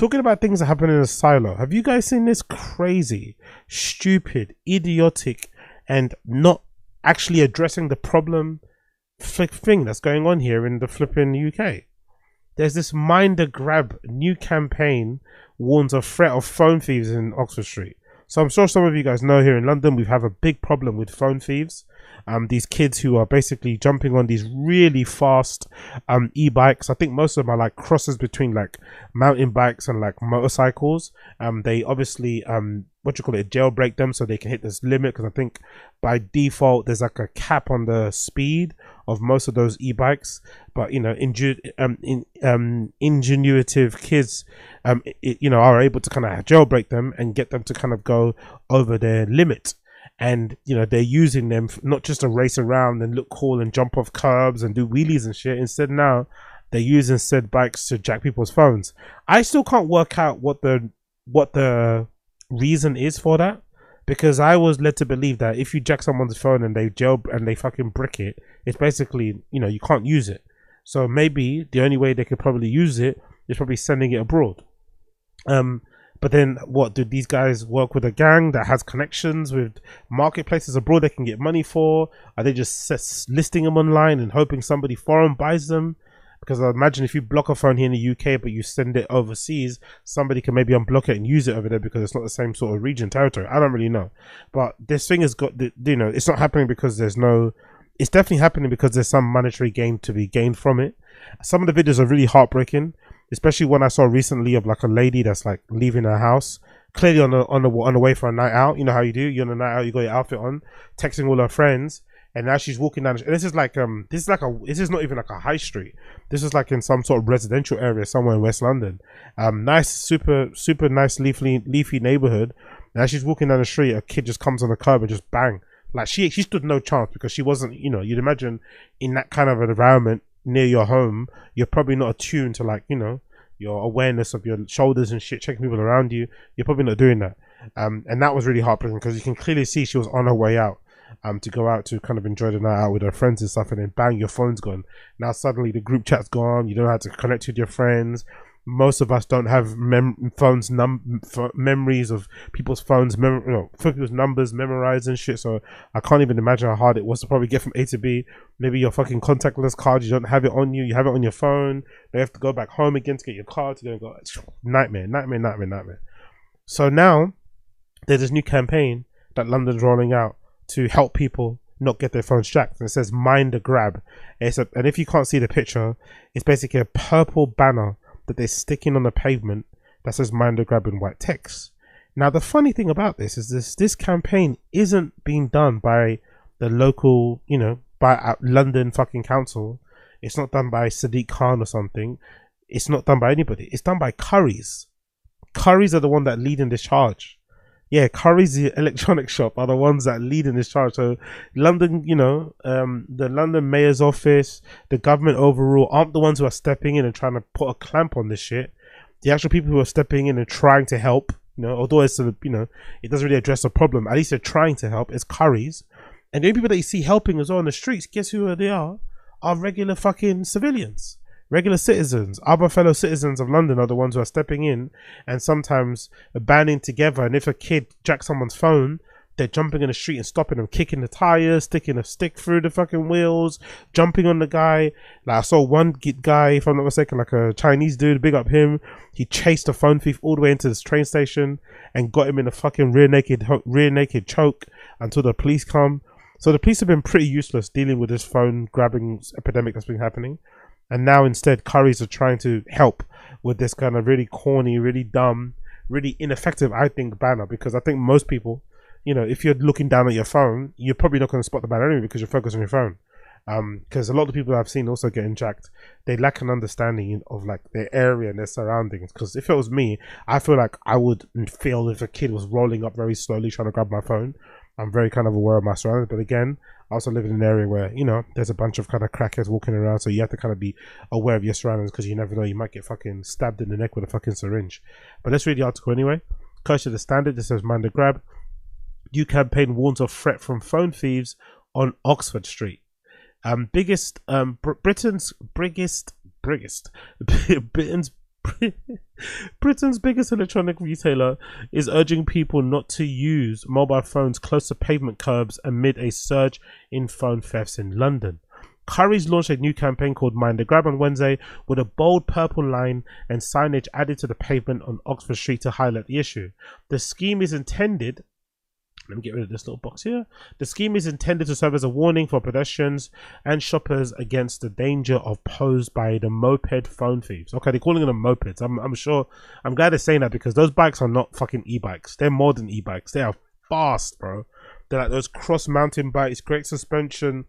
Talking about things that happen in a silo, have you guys seen this crazy, stupid, idiotic, and not actually addressing the problem thing that's going on here in the flipping UK? There's this Mind the Grab new campaign warns of threat of phone thieves in Oxford Street. So I'm sure some of you guys know here in London we have a big problem with phone thieves. These kids who are basically jumping on these really fast e-bikes. I think most of them are like crosses between like mountain bikes and like motorcycles. They obviously jailbreak them so they can hit this limit, because I think by default there's like a cap on the speed of most of those e-bikes. But you know, ingenuitive kids are able to kind of jailbreak them and get them to kind of go over their limit. And you know, they're using them not just to race around and look cool and jump off curbs and do wheelies and shit. Instead, now they're using said bikes to jack people's phones. I still can't work out what the reason is for that, because I was led to believe that if you jack someone's phone and they fucking brick it, it's basically, you know, you can't use it. So maybe the only way they could probably use it is probably sending it abroad. But then what, do these guys work with a gang that has connections with marketplaces abroad they can get money for? Are they just listing them online and hoping somebody foreign buys them? Because I imagine if you block a phone here in the UK but you send it overseas, somebody can maybe unblock it and use it over there because it's not the same sort of region, territory. I don't really know. But this thing has got, you know, it's not happening because there's no... It's definitely happening because there's some monetary gain to be gained from it. Some of the videos are really heartbreaking, especially one I saw recently of like a lady that's like leaving her house, clearly on the way for a night out. You know how you do, you're on a night out, you got your outfit on, texting all her friends, and now she's walking down. And this is not even like a high street. This is like in some sort of residential area somewhere in West London. Nice, super nice leafy neighborhood. Now she's walking down the street, a kid just comes on the curb and just bang. Like she stood no chance, because she wasn't, you know, you'd imagine in that kind of an environment near your home, you're probably not attuned to, like, you know, your awareness of your shoulders and shit, checking people around you. You're probably not doing that. And that was really heartbreaking, because you can clearly see she was on her way out to go out to kind of enjoy the night out with her friends and stuff, and then bang, your phone's gone. Now suddenly the group chat's gone, you don't know how to connect with your friends. Most of us don't have memories of people's phones, people's numbers memorized and shit. So I can't even imagine how hard it was to probably get from A to B. Maybe your fucking contactless card, you don't have it on you. You have it on your phone. You have to go back home again to get your card to go. Nightmare. So now there's this new campaign that London's rolling out to help people not get their phones jacked, and it says Mind the Grab. And if you can't see the picture, it's basically a purple banner that they're sticking on the pavement that says Mind the Grab in white text. Now the funny thing about this is this campaign isn't being done by the local, you know, by London fucking council. It's not done by Sadiq Khan or something. It's not done by anybody. It's done by Currys. Currys are the one that lead in this charge. Yeah, Currys, the electronic shop, are the ones that lead in this charge. So London, you know, the London mayor's office, the government overall aren't the ones who are stepping in and trying to put a clamp on this shit. The actual people who are stepping in and trying to help, you know, although it's you know, it doesn't really address the problem, at least they're trying to help, is Currys. And the only people that you see helping as well on the streets, guess who they are regular fucking civilians. Regular citizens, other fellow citizens of London are the ones who are stepping in and sometimes banding together. And if a kid jacks someone's phone, they're jumping in the street and stopping them, kicking the tires, sticking a stick through the fucking wheels, jumping on the guy. Like I saw one guy, if I'm not mistaken, like a Chinese dude, big up him. He chased a phone thief all the way into this train station and got him in a fucking rear naked choke until the police come. So the police have been pretty useless dealing with this phone grabbing epidemic that's been happening. And now instead, Currys are trying to help with this kind of really corny, really dumb, really ineffective, I think, banner. Because I think most people, you know, if you're looking down at your phone, you're probably not going to spot the banner anyway because you're focused on your phone. Because a lot of the people I've seen also getting jacked, they lack an understanding of like their area and their surroundings. Because if it was me, I feel like I would feel if a kid was rolling up very slowly trying to grab my phone. I'm very kind of aware of my surroundings, but again, I also live in an area where, you know, there's a bunch of kind of crackheads walking around, so you have to kind of be aware of your surroundings because you never know, you might get fucking stabbed in the neck with a fucking syringe. But let's read the article anyway. Coach of the Standard, this says Mind the Grab. New campaign warns of threat from phone thieves on Oxford Street. Britain's Britain's biggest electronic retailer is urging people not to use mobile phones close to pavement curbs amid a surge in phone thefts in London. Currys launched a new campaign called Mind the Grab on Wednesday with a bold purple line and signage added to the pavement on Oxford Street to highlight the issue. The scheme is intended Let me get rid of this little box here. The scheme is intended to serve as a warning for pedestrians and shoppers against the danger posed by the moped phone thieves. Okay, they're calling them mopeds. I'm sure. I'm glad they're saying that because those bikes are not fucking e-bikes. They're more than e-bikes. They are fast, bro. They're like those cross mountain bikes, great suspension.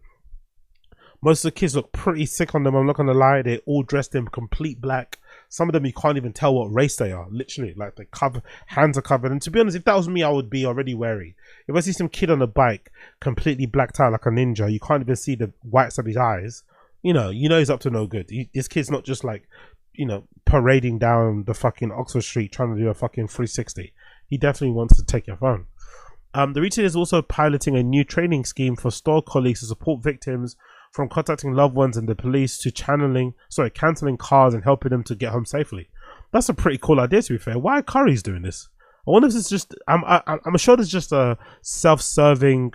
Most of the kids look pretty sick on them. I'm not gonna lie. They're all dressed in complete black. Some of them you can't even tell what race they are. Literally, like the hands are covered. And to be honest, if that was me, I would be already wary. If I see some kid on a bike completely blacked out like a ninja, you can't even see the whites of his eyes. You know he's up to no good. This kid's not just like, parading down the fucking Oxford Street trying to do a fucking 360. He definitely wants to take your phone. The retailer is also piloting a new training scheme for store colleagues to support victims, from contacting loved ones and the police to cancelling cars and helping them to get home safely. That's a pretty cool idea, to be fair. Why are Currys doing this? I wonder if it's just, I'm sure it's just a self-serving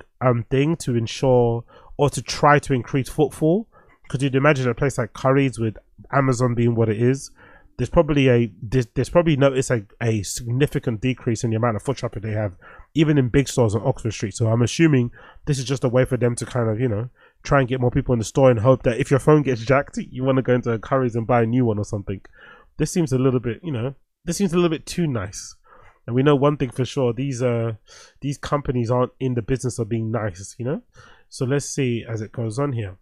thing to ensure or to try to increase footfall. Because you'd imagine a place like Currys, with Amazon being what it is, there's probably noticed a significant decrease in the amount of foot traffic they have, even in big stores on Oxford Street. So I'm assuming this is just a way for them to kind of, try and get more people in the store and hope that if your phone gets jacked, you want to go into a Currys and buy a new one or something. This seems a little bit, too nice. And we know one thing for sure: these companies aren't in the business of being nice, So let's see as it goes on here.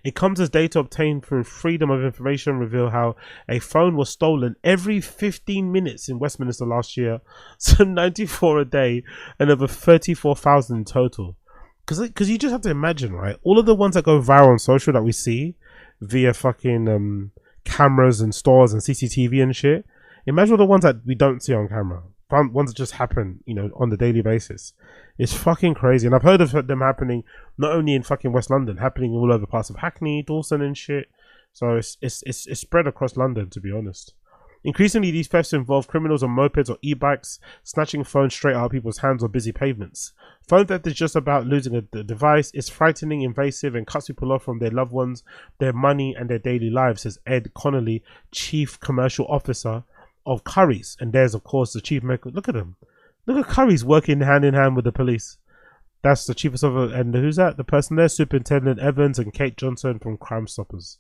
It comes as data obtained through Freedom of Information reveal how a phone was stolen every 15 minutes in Westminster last year, so 94 a day, and over 34,000 in total. Because you just have to imagine, right? All of the ones that go viral on social that we see via fucking cameras and stores and CCTV and shit. Imagine all the ones that we don't see on camera. Ones that just happen, on the daily basis. It's fucking crazy. And I've heard of them happening not only in fucking West London, happening all over parts of Hackney, Dawson and shit. So it's spread across London, to be honest. Increasingly, these thefts involve criminals on mopeds or e-bikes, snatching phones straight out of people's hands on busy pavements. Phone theft is just about losing a device. It's frightening, invasive, and cuts people off from their loved ones, their money, and their daily lives, says Ed Connolly, Chief Commercial Officer of Currys. And there's, of course, the Chief Medical. Look at them. Look at Currys working hand in hand with the police. That's the Chief of, and who's that? The person there, Superintendent Evans and Kate Johnson from Crime Stoppers.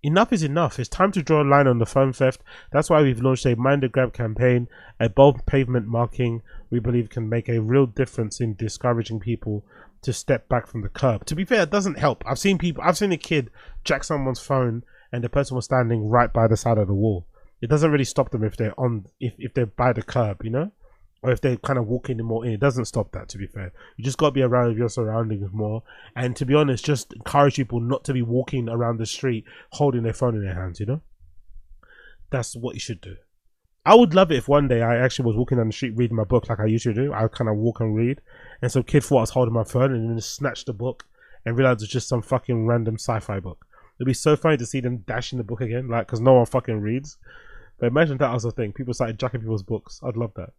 Enough is enough. It's time to draw a line on the phone theft. That's why we've launched a Mind the Grab campaign. A bold pavement marking we believe can make a real difference in discouraging people to step back from the curb. To be fair, it doesn't help. I've seen a kid jack someone's phone and the person was standing right by the side of the wall. It doesn't really stop them if they're by the curb, or if they're kind of walking more in. It doesn't stop that, to be fair. You just got to be around your surroundings more. And to be honest, just encourage people not to be walking around the street holding their phone in their hands, That's what you should do. I would love it if one day I actually was walking down the street reading my book like I usually do. I would kind of walk and read. And some kid thought I was holding my phone and then snatched the book and realized it's just some fucking random sci-fi book. It'd be so funny to see them dashing the book again, like, because no one fucking reads. But imagine that was a thing. People started jacking people's books. I'd love that.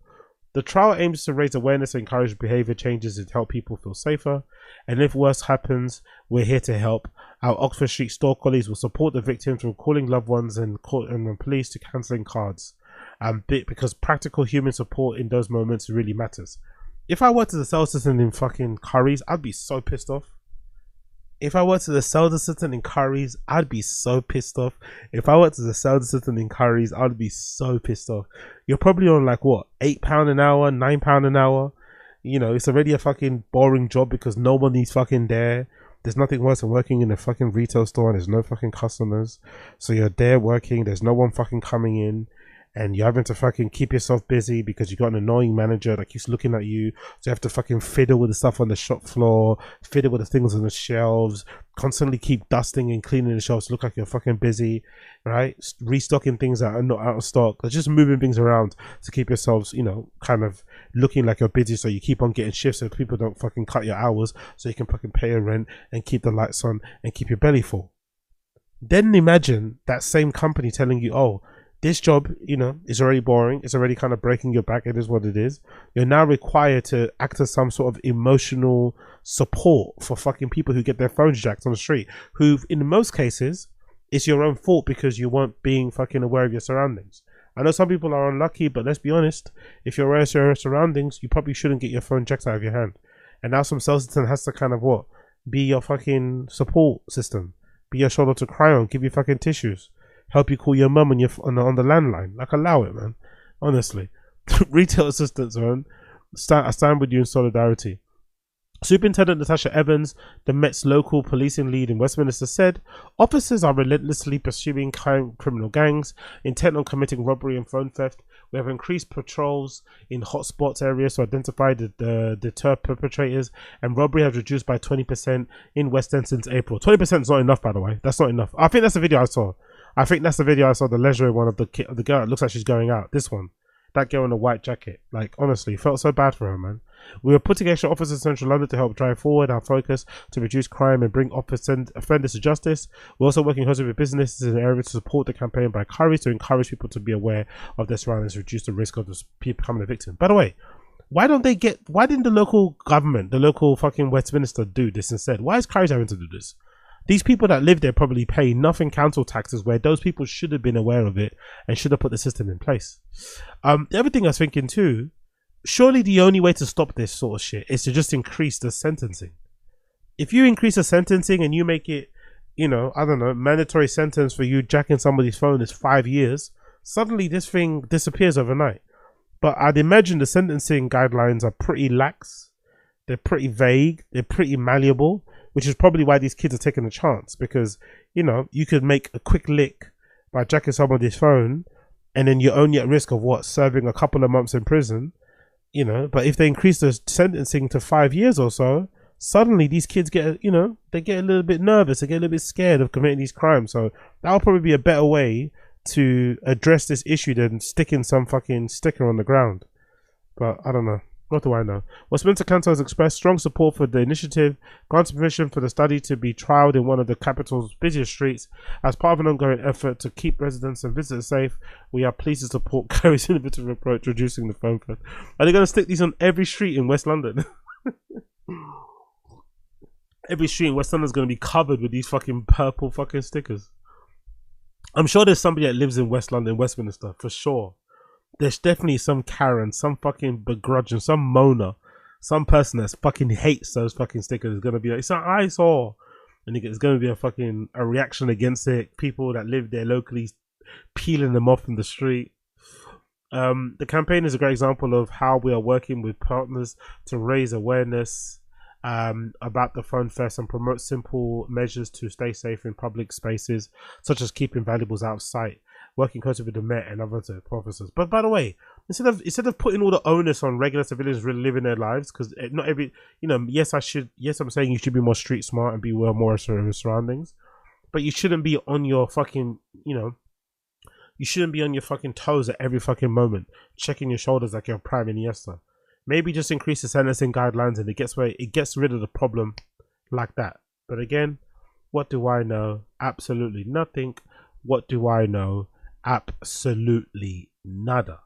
The trial aims to raise awareness and encourage behavior changes and help people feel safer. And if worse happens, we're here to help. Our Oxford Street store colleagues will support the victims from calling loved ones and the police to cancelling cards. Because practical human support in those moments really matters. If I worked as a sales assistant in fucking Currys, I'd be so pissed off. If I worked as a sales assistant in Currys, I'd be so pissed off. If I worked as a sales assistant in Currys, I'd be so pissed off. You're probably on like what, £8 an hour, £9 an hour. It's already a fucking boring job because no one is fucking there. There's nothing worse than working in a fucking retail store and there's no fucking customers. So you're there working, there's no one fucking coming in. And you're having to fucking keep yourself busy because you got an annoying manager that keeps looking at you. So you have to fucking fiddle with the stuff on the shop floor, fiddle with the things on the shelves, constantly keep dusting and cleaning the shelves to look like you're fucking busy, right? Restocking things that are not out of stock. They're just moving things around to keep yourselves, kind of looking like you're busy. So you keep on getting shifts so people don't fucking cut your hours so you can fucking pay your rent and keep the lights on and keep your belly full. Then imagine that same company telling you, oh, This job, is already boring. It's already kind of breaking your back. It is what it is. You're now required to act as some sort of emotional support for fucking people who get their phones jacked on the street, who, in most cases, it's your own fault because you weren't being fucking aware of your surroundings. I know some people are unlucky, but let's be honest. If you're aware of your surroundings, you probably shouldn't get your phone jacked out of your hand. And now some Celsius has to kind of be your fucking support system, be your shoulder to cry on, give you fucking tissues, help you call your mum on on the landline. Like, allow it, man. Honestly, retail assistants, man. I stand with you in solidarity. Superintendent Natasha Evans, the Met's local policing lead in Westminster, said officers are relentlessly pursuing criminal gangs intent on committing robbery and phone theft. We have increased patrols in hotspots areas to identify the deter perpetrators, and robbery has reduced by 20% in West End since April. 20% is not enough, by the way. That's not enough. I think that's the video I saw. The leisure one of the girl. It looks like she's going out. This one. That girl in a white jacket. Like, honestly, felt so bad for her, man. We were putting extra officers in Central London to help drive forward our focus to reduce crime and bring offenders to justice. We're also working closely with businesses in the area to support the campaign by to encourage people to be aware of their surroundings, reduce the risk of people becoming a victim. By the way, why didn't the local government, the local fucking Westminster, do this instead? Why is Curry's having to do this? These people that live there probably pay nothing council taxes, where those people should have been aware of it and should have put the system in place. The other thing I was thinking too, surely the only way to stop this sort of shit is to just increase the sentencing. If you increase the sentencing and you make it, I don't know, mandatory sentence for you jacking somebody's phone is 5 years, suddenly this thing disappears overnight. But I'd imagine the sentencing guidelines are pretty lax. They're pretty vague. They're pretty malleable, which is probably why these kids are taking a chance, because, you could make a quick lick by jacking somebody's phone and then you're only at risk of serving a couple of months in prison, but if they increase the sentencing to 5 years or so, suddenly these kids get, they get a little bit nervous, they get a little bit scared of committing these crimes. So that'll probably be a better way to address this issue than sticking some fucking sticker on the ground. But I don't know. What do I know? Westminster Council has expressed strong support for the initiative, granted permission for the study to be trialled in one of the capital's busiest streets. As part of an ongoing effort to keep residents and visitors safe, we are pleased to support Kerry's innovative approach to reducing the phone theft. Are they going to stick these on every street in West London? Every street in West London is going to be covered with these fucking purple fucking stickers. I'm sure there's somebody that lives in West London, Westminster, for sure. There's definitely some Karen, some fucking begrudging, some Mona, some person that fucking hates those fucking stickers is gonna be like, it's an eyesore, and it's gonna be a reaction against it. People that live there locally peeling them off in the street. The campaign is a great example of how we are working with partners to raise awareness about the phone theft and promote simple measures to stay safe in public spaces, such as keeping valuables out of sight, working closely with the Met and other officers. But by the way, instead of putting all the onus on regular civilians really living their lives, because not every, yes, I'm saying you should be more street smart and be well more of your surroundings, but you shouldn't be on your fucking, you shouldn't be on your fucking toes at every fucking moment, checking your shoulders like you're Prime Iniesta. Maybe just increase the sentencing guidelines and it gets rid of the problem like that. But again, what do I know? Absolutely nothing. What do I know? Absolutely nada.